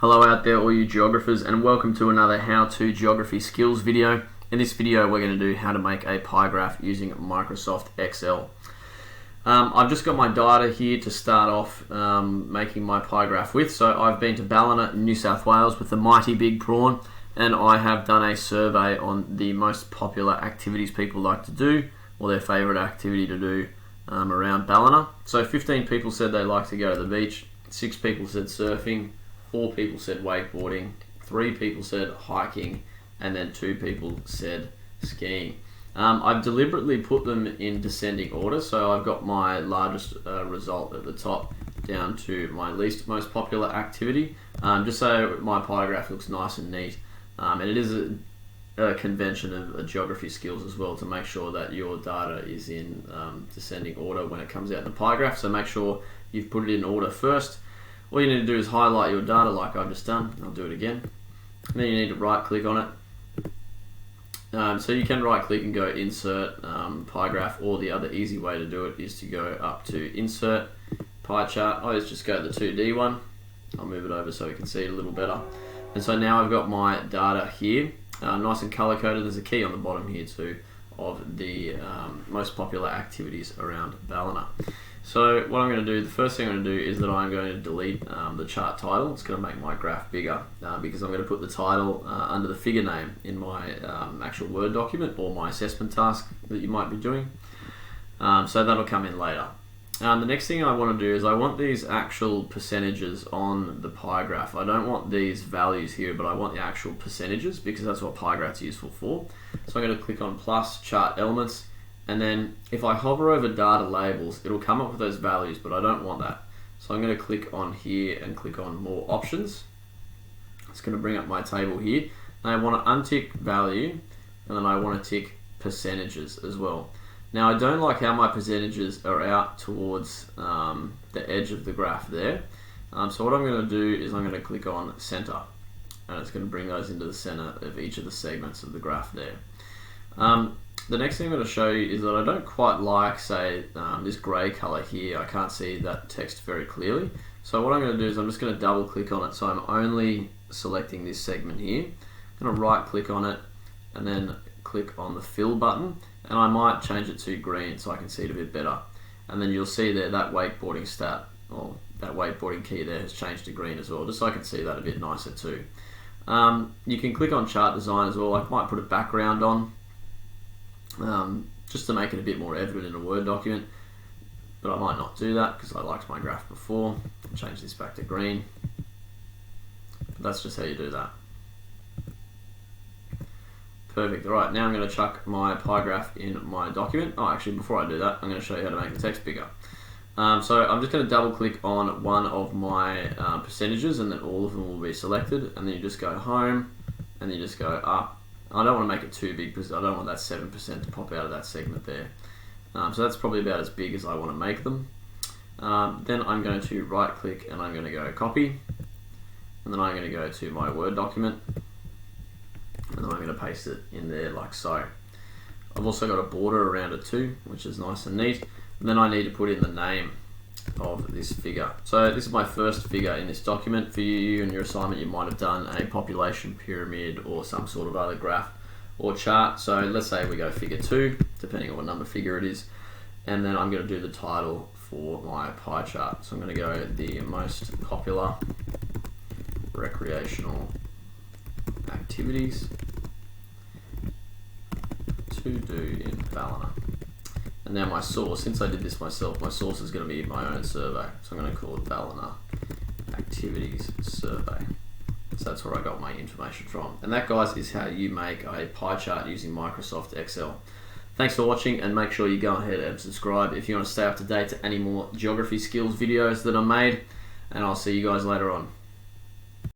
Hello out there all you geographers, and welcome to another how to geography skills video. In this video we're going to do how to make a pie graph using Microsoft Excel. I've just got my data here to start off making my pie graph with. So I've been to Ballina, New South Wales with the mighty big prawn, and I have done a survey on the most popular activities people like to do, or their favourite activity to do around Ballina. So 15 people said they like to go to the beach, 6 people said surfing, 4 people said wakeboarding, 3 people said hiking, and then 2 people said skiing. I've deliberately put them in descending order, so I've got my largest result at the top down to my least most popular activity, just so my pie graph looks nice and neat. And it is a convention of geography skills as well to make sure that your data is in descending order when it comes out in the pie graph, so make sure you've put it in order first. All you need to do is highlight your data like I've just done. I'll do it again. And then you need to right click on it. So you can right click and go insert pie graph, or the other easy way to do it is to go up to insert pie chart. I always just go to the 2D one. I'll move it over so you can see it a little better. And so now I've got my data here, nice and color coded. There's a key on the bottom here too of the most popular activities around Ballina. So what I'm going to do, the first thing I'm going to do is that I'm going to delete the chart title. It's going to make my graph bigger because I'm going to put the title under the figure name in my actual Word document or my assessment task that you might be doing. So that'll come in later. The next thing I want to do is I want these actual percentages on the pie graph. I don't want these values here, but I want the actual percentages because that's what pie graph's useful for. So I'm going to click on plus chart elements. And then if I hover over data labels, it'll come up with those values, but I don't want that. So I'm going to click on here and click on more options. It's going to bring up my table here. And I want to untick value, and then I want to tick percentages as well. Now I don't like how my percentages are out towards the edge of the graph there. So what I'm going to do is I'm going to click on center, and it's going to bring those into the center of each of the segments of the graph there. The next thing I'm going to show you is that I don't quite like, say, this grey colour here. I can't see that text very clearly. So what I'm going to do is I'm just going to double click on it, so I'm only selecting this segment here. I'm going to right click on it and then click on the fill button, and I might change it to green so I can see it a bit better. And then you'll see there that wakeboarding stat, or that wakeboarding key there, has changed to green as well, just so I can see that a bit nicer too. You can click on chart design as well. I might put a background on, just to make it a bit more evident in a Word document, but I might not do that because I liked my graph before. I'll change this back to green, but that's just how you do that. Perfect. Alright, now I'm going to chuck my pie graph in my document. Oh, actually before I do that, I'm going to show you how to make the text bigger. So I'm just going to double click on one of my percentages, and then all of them will be selected, and then you just go home and then you just go up. I don't want to make it too big because I don't want that 7% to pop out of that segment there. So that's probably about as big as I want to make them. Then I'm going to right click and I'm going to go copy, and then I'm going to go to my Word document, and then I'm going to paste it in there like so. I've also got a border around it too, which is nice and neat. And then I need to put in the name of this figure. So this is my first figure in this document. For you and your assignment, you might have done a population pyramid or some sort of other graph or chart. So let's say we go figure 2, depending on what number figure it is, and then I'm going to do the title for my pie chart. So I'm going to go the most popular recreational activities to do in Ballina. And now my source, since I did this myself, my source is going to be my own survey. So I'm going to call it Ballina Activities Survey. So that's where I got my information from. And that, guys, is how you make a pie chart using Microsoft Excel. Thanks for watching, and make sure you go ahead and subscribe if you want to stay up to date to any more geography skills videos that are made. And I'll see you guys later on.